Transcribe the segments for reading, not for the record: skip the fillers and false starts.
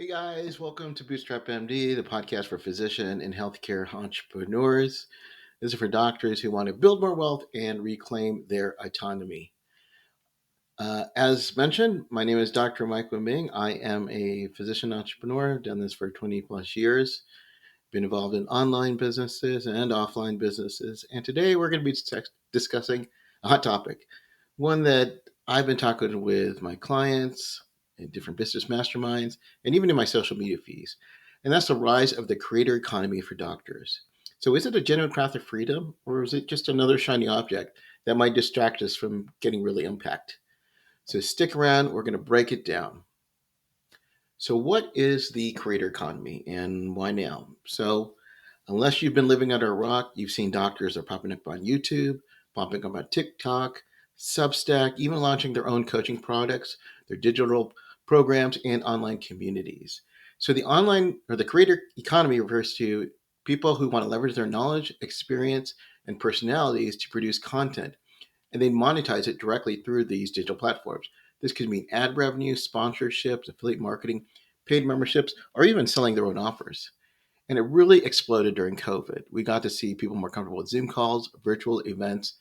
Hey guys, welcome to Bootstrap MD, the podcast for physician and healthcare entrepreneurs. This is for doctors who want to build more wealth and reclaim their autonomy. As mentioned, my name is Dr. Mike Woo-Ming. I am a physician entrepreneur. I've done this for 20 plus years. Been involved in online businesses and offline businesses. And today we're going to be discussing a hot topic, one that I've been talking with my clients in different business masterminds and even in my social media feeds. And that's the rise of the creator economy for doctors. So is it a genuine path of freedom, or is it just another shiny object that might distract us from getting really impact? So stick around, we're going to break it down. So, what is the creator economy and why now? So, unless you've been living under a rock, you've seen doctors are popping up on YouTube, popping up on TikTok, Substack, even launching their own coaching products, their digital programs, and online communities. So, the online or the creator economy refers to people who want to leverage their knowledge, experience, and personalities to produce content, and they monetize it directly through these digital platforms. This could mean ad revenue, sponsorships, affiliate marketing, paid memberships, or even selling their own offers. And it really exploded during COVID. We got to see people more comfortable with Zoom calls, virtual events,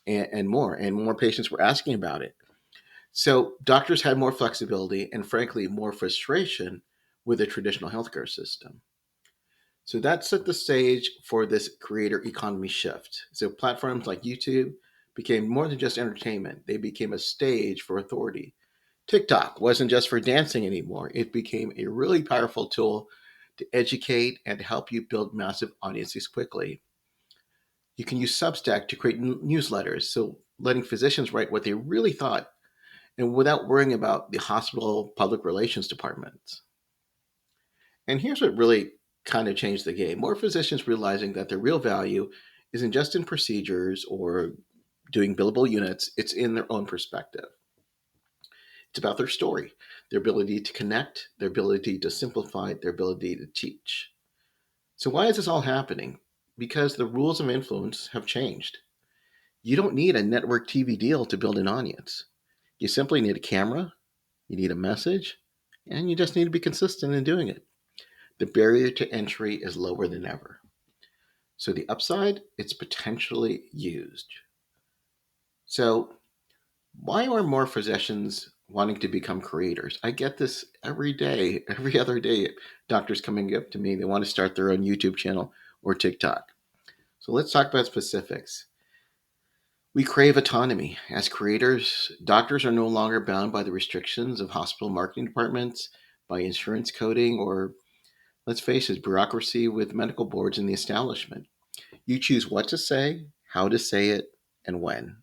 and more. And more patients were asking about it. So doctors had more flexibility and, frankly, more frustration with the traditional healthcare system. So that set the stage for this creator economy shift. So platforms like YouTube became more than just entertainment, they became a stage for authority. TikTok wasn't just for dancing anymore, it became a really powerful tool to educate and to help you build massive audiences quickly. You can use Substack to create newsletters, so letting physicians write what they really thought and without worrying about the hospital public relations departments. And here's what really kind of changed the game. More physicians realizing that their real value isn't just in procedures or doing billable units, it's in their own perspective. It's about their story, their ability to connect, their ability to simplify, their ability to teach. So, why is this all happening? Because the rules of influence have changed. You don't need a network TV deal to build an audience. You simply need a camera, you need a message, and you just need to be consistent in doing it. The barrier to entry is lower than ever. So the upside, it's potentially used. So why are more physicians wanting to become creators? I get this every day, every other day. Doctors coming up to me, they want to start their own YouTube channel or TikTok. So let's talk about specifics. We crave autonomy. As creators, doctors are no longer bound by the restrictions of hospital marketing departments, by insurance coding, or let's face it, bureaucracy with medical boards in the establishment. You choose what to say, how to say it, and when.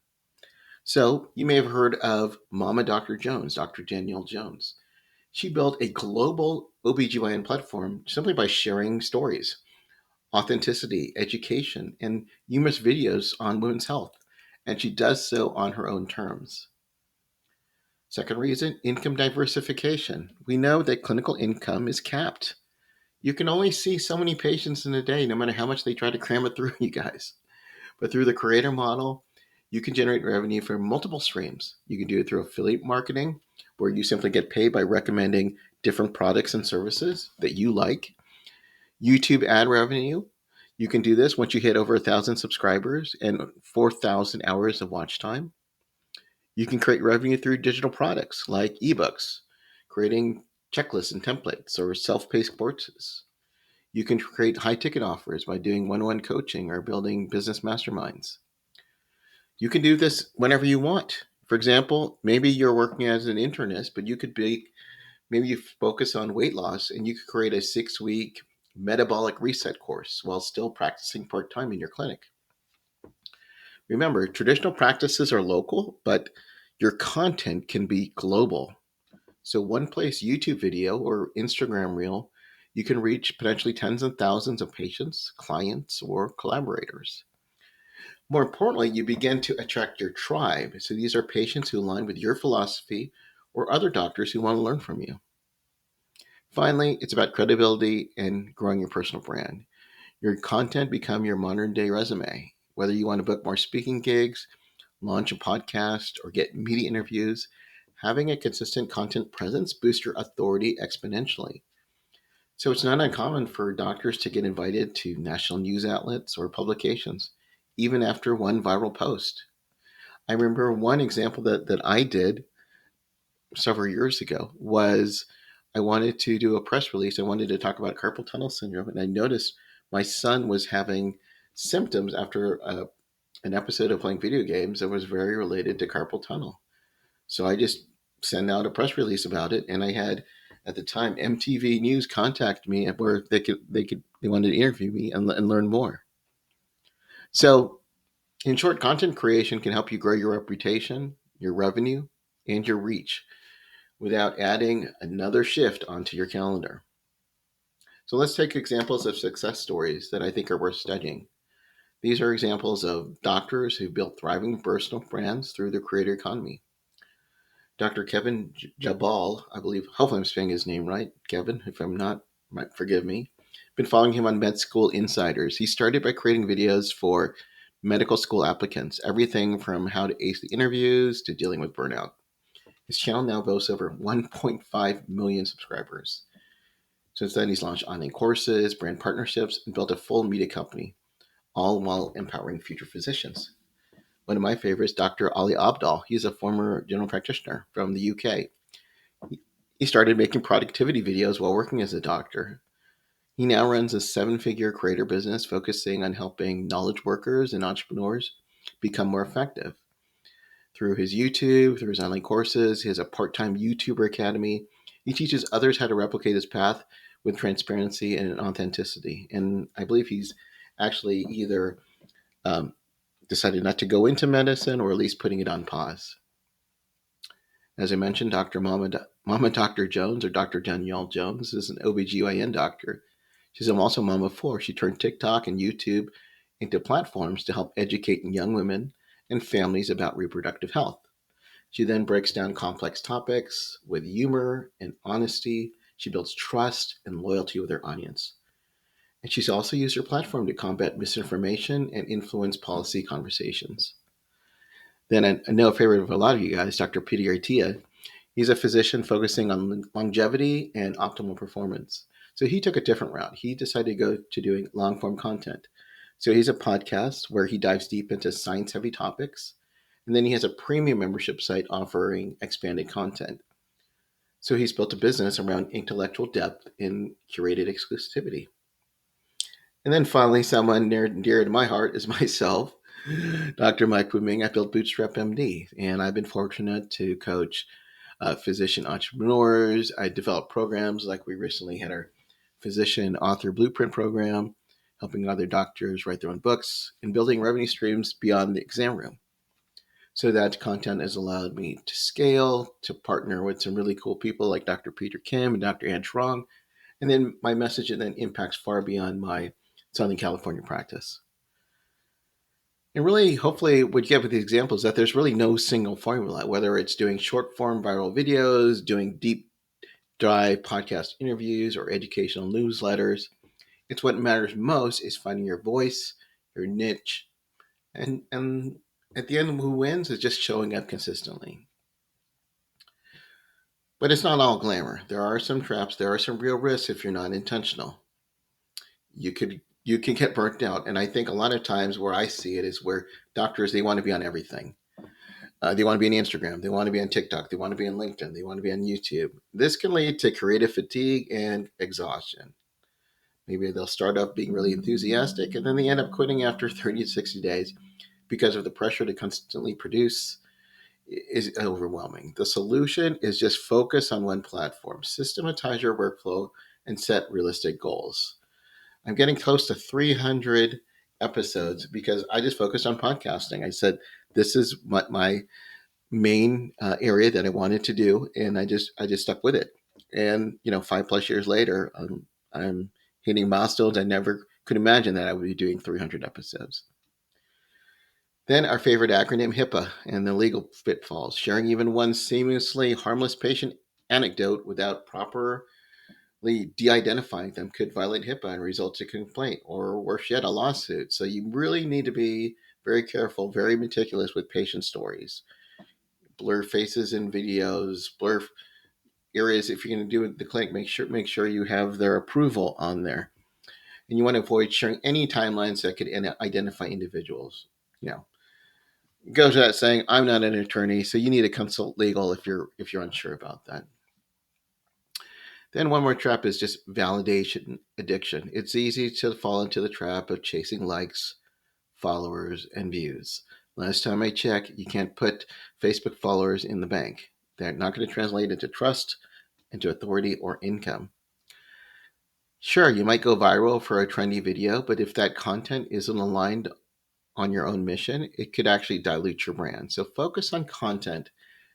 So, you may have heard of Mama Dr. Jones, Dr. Danielle Jones. She built a global OBGYN platform simply by sharing stories, authenticity, education, and numerous videos on women's health. And she does so on her own terms. Second reason, income diversification. We know that clinical income is capped. You can only see so many patients in a day, no matter how much they try to cram it through, you guys. But through the creator model, you can generate revenue from multiple streams. You can do it through affiliate marketing, where you simply get paid by recommending different products and services that you like. YouTube ad revenue, you can do this once you hit over 1,000 subscribers and 4,000 hours of watch time. You can create revenue through digital products like ebooks, creating checklists and templates, or self-paced courses. You can create high-ticket offers by doing one-on-one coaching or building business masterminds. You can do this whenever you want. For example, maybe you're working as an internist, but maybe you focus on weight loss and you could create a 6-week metabolic reset course while still practicing part-time in your clinic. Remember, traditional practices are local, but your content can be global. So one place YouTube video or Instagram reel, you can reach potentially tens of thousands of patients, clients, or collaborators. More importantly, you begin to attract your tribe. So these are patients who align with your philosophy or other doctors who want to learn from you. Finally, it's about credibility and growing your personal brand. Your content become your modern day resume. Whether you want to book more speaking gigs, launch a podcast, or get media interviews, having a consistent content presence boosts your authority exponentially. So it's not uncommon for doctors to get invited to national news outlets or publications, even after one viral post. I remember one example that I did several years ago was I wanted to do a press release. I wanted to talk about carpal tunnel syndrome, and I noticed my son was having symptoms after an episode of playing video games that was very related to carpal tunnel. So I just sent out a press release about it, and I had at the time MTV News contact me where they wanted to interview me and learn more. So in short, content creation can help you grow your reputation, your revenue, and your reach without adding another shift onto your calendar. So let's take examples of success stories that I think are worth studying. These are examples of doctors who built thriving personal brands through the creator economy. Dr. Kevin Jabal, I believe, hopefully I'm saying his name right. Kevin, if I'm not, might forgive me. Been following him on Med School Insiders. He started by creating videos for medical school applicants, everything from how to ace the interviews to dealing with burnout. His channel now boasts over 1.5 million subscribers. Since then, he's launched online courses, brand partnerships, and built a full media company, all while empowering future physicians. One of my favorites, Dr. Ali Abdal. He's a former general practitioner from the UK. He started making productivity videos while working as a doctor. He now runs a 7-figure creator business focusing on helping knowledge workers and entrepreneurs become more effective. Through his YouTube, through his online courses, he has a part-time YouTuber academy. He teaches others how to replicate his path with transparency and authenticity. And I believe he's actually either um, decided not to go into medicine or at least putting it on pause. As I mentioned, Mama Dr. Jones, or Dr. Danielle Jones, is an OBGYN doctor. She's also a mom of 4. She turned TikTok and YouTube into platforms to help educate young women and families about reproductive health. She then breaks down complex topics with humor and honesty. She builds trust and loyalty with her audience. And she's also used her platform to combat misinformation and influence policy conversations. Then I know a favorite of a lot of you guys, Dr. Peter Artia. He's a physician focusing on longevity and optimal performance. So he took a different route. He decided to go to doing long form content. So he's a podcast where he dives deep into science heavy topics. And then he has a premium membership site offering expanded content. So he's built a business around intellectual depth and curated exclusivity. And then finally, someone near and dear to my heart is myself, Dr. Mike Woo-Ming. I built Bootstrap MD, and I've been fortunate to coach physician entrepreneurs. I develop programs like we recently had our physician author blueprint program, helping other doctors write their own books and building revenue streams beyond the exam room. So that content has allowed me to scale, to partner with some really cool people like Dr. Peter Kim and Dr. Ann Trong. And then my message then impacts far beyond my Southern California practice. And really, hopefully, what you get with these examples is that there's really no single formula, whether it's doing short form viral videos, doing deep dive podcast interviews, or educational newsletters. It's what matters most is finding your voice, your niche, and at the end, who wins is just showing up consistently. But it's not all glamour. There are some traps. There are some real risks if you're not intentional. You can get burnt out, and I think a lot of times where I see it is where doctors they want to be on everything. They want to be on Instagram. They want to be on TikTok. They want to be on LinkedIn. They want to be on YouTube. This can lead to creative fatigue and exhaustion. Maybe they'll start off being really enthusiastic and then they end up quitting after 30 to 60 days because of the pressure to constantly produce is overwhelming. The solution is just focus on one platform, systematize your workflow, and set realistic goals. I'm getting close to 300 episodes because I just focused on podcasting. I said, this is what my main area that I wanted to do, and I just stuck with it. And 5+ years later, I'm hitting milestones I never could imagine that I would be doing 300 episodes. Then our favorite acronym, HIPAA, and the legal pitfalls. Sharing even one seamlessly harmless patient anecdote without properly de-identifying them could violate HIPAA and result in a complaint, or worse yet, a lawsuit. So you really need to be very careful, very meticulous with patient stories. Blur faces in videos, blur areas, if you're going to do the clinic, make sure you have their approval on there. And you want to avoid sharing any timelines that could identify individuals. You know, it goes without saying, I'm not an attorney, so you need to consult legal if you're unsure about that. Then one more trap is just validation addiction. It's easy to fall into the trap of chasing likes, followers, and views. Last time I checked, you can't put Facebook followers in the bank. They're not going to translate into trust, into authority, or income. Sure, you might go viral for a trendy video, but if that content isn't aligned on your own mission, it could actually dilute your brand. So focus on content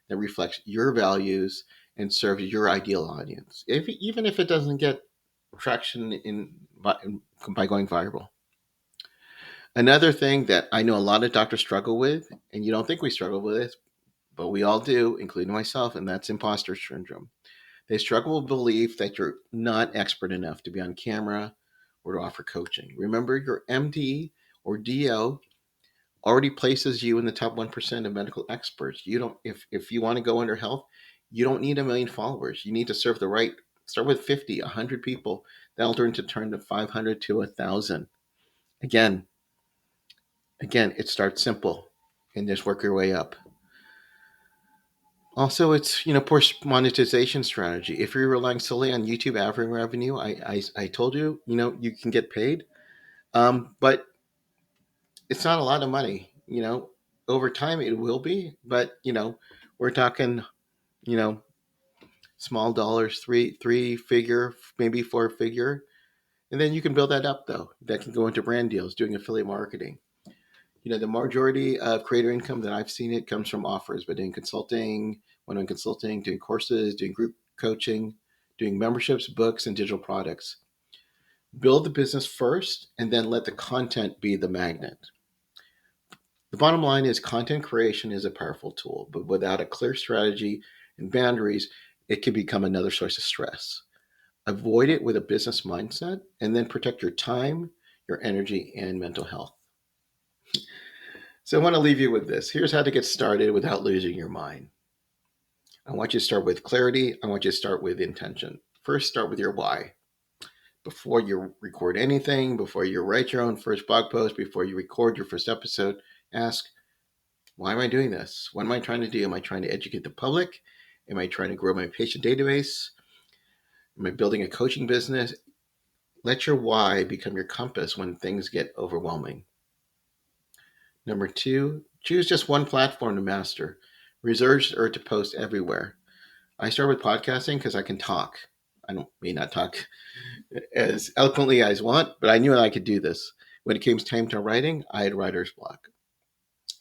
that reflects your values and serves your ideal audience, even if it doesn't get traction by going viral. Another thing that I know a lot of doctors struggle with, and you don't think we struggle with it, but we all do, including myself, and that's imposter syndrome. They struggle with belief that you're not expert enough to be on camera or to offer coaching. Remember, your MD or DO already places you in the top 1% of medical experts. You don't, if you want to go under health, you don't need a million followers. You need to serve the right, start with 50, 100 people. That'll turn to 500 to 1,000. Again, it starts simple and just work your way up. Also, it's poor monetization strategy. If you're relying solely on YouTube ad revenue, I told you you can get paid, but it's not a lot of money. Over time it will be, but we're talking you know small dollars, three figure, maybe four figure, and then you can build that up though. That can go into brand deals, doing affiliate marketing. The majority of creator income that I've seen it comes from offers, but doing consulting, when I'm consulting, doing courses, doing group coaching, doing memberships, books, and digital products. Build the business first and then let the content be the magnet. The bottom line is content creation is a powerful tool, but without a clear strategy and boundaries, it can become another source of stress. Avoid it with a business mindset and then protect your time, your energy, and mental health. So I want to leave you with this. Here's how to get started without losing your mind. I want you to start with clarity. I want you to start with intention. First, start with your why. Before you record anything, before you write your own first blog post, before you record your first episode, ask, why am I doing this? What am I trying to do? Am I trying to educate the public? Am I trying to grow my patient database? Am I building a coaching business? Let your why become your compass when things get overwhelming. Number two, choose just one platform to master. Research or to post everywhere. I started with podcasting because I can talk. I may not talk as eloquently as I want, but I knew I could do this. When it came time to writing, I had writer's block.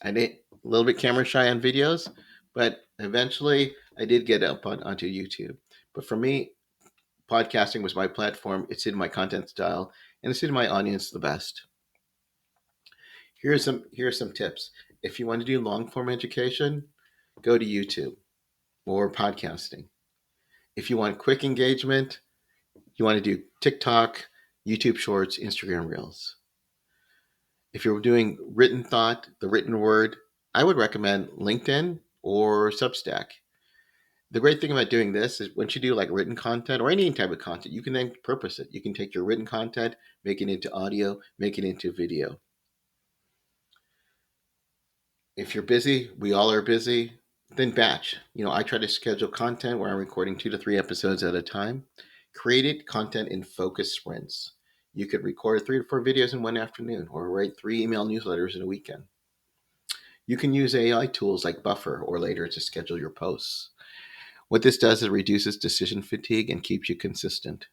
I did a little bit camera shy on videos, but eventually I did get up onto YouTube. But for me, podcasting was my platform. It's in my content style, and it's in my audience the best. Here's some tips. If you want to do long form education, go to YouTube or podcasting. If you want quick engagement, you want to do TikTok, YouTube Shorts, Instagram Reels. If you're doing written thought, the written word, I would recommend LinkedIn or Substack. The great thing about doing this is once you do like written content or any type of content, you can then purpose it. You can take your written content, make it into audio, make it into video. If you're busy, we all are busy, then batch. I try to schedule content where I'm recording 2 to 3 episodes at a time. Created content in focused sprints. You could record 3 to 4 videos in one afternoon or write 3 email newsletters in a weekend. You can use AI tools like Buffer or Later to schedule your posts. What this does is it reduces decision fatigue and keeps you consistent.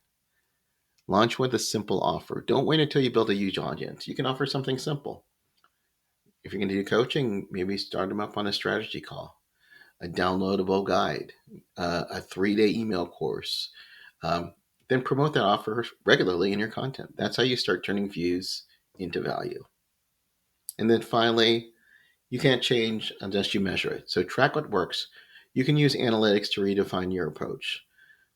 Launch with a simple offer. Don't wait until you build a huge audience. You can offer something simple. If you're going to do coaching, maybe start them up on a strategy call, a downloadable guide, a 3-day email course. Then promote that offer regularly in your content. That's how you start turning views into value. And then finally, you can't change unless you measure it. So track what works. You can use analytics to redefine your approach.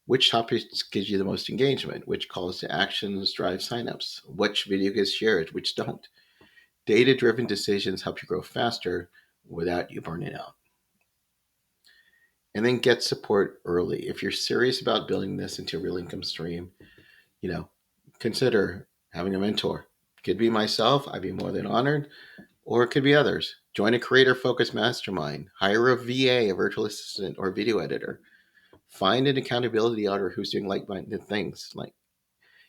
Which topics gives you the most engagement? Which calls to actions drive signups? Which video gets shared? Which don't? Data-driven decisions help you grow faster without you burning out. and then get support early. If you're serious about building this into a real income stream, you know, consider having a mentor. Could be myself, I'd be more than honored, or it could be others. Join a creator focused mastermind, hire a VA, a virtual assistant, or video editor. Find an accountability auditor who's doing like minded things. Like,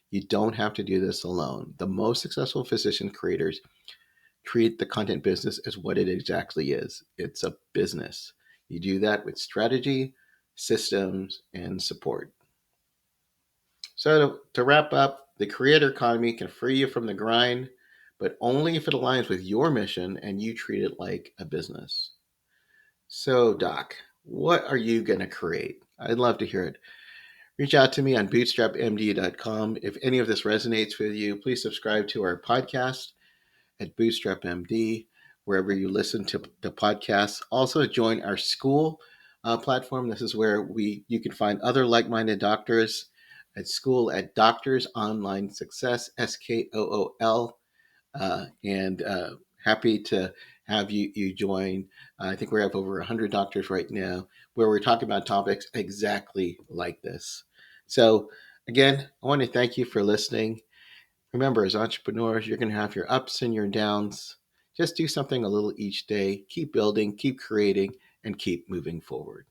you don't have to do this alone. The most successful physician creators treat the content business as what it exactly is. It's a business. You do that with strategy, systems, and support. So, to wrap up, the creator economy can free you from the grind, but only if it aligns with your mission and you treat it like a business. So, Doc, what are you going to create? I'd love to hear it. Reach out to me on bootstrapmd.com. If any of this resonates with you, please subscribe to our podcast at Bootstrap MD, wherever you listen to the podcasts. Also, join our school platform. This is where you can find other like-minded doctors at school at Doctors Online Success, SKOOL, and happy to have you join. I think we have over 100 doctors right now where we're talking about topics exactly like this. So, again, I want to thank you for listening. Remember, as entrepreneurs, you're going to have your ups and your downs. Just do something a little each day. Keep building, keep creating, and keep moving forward.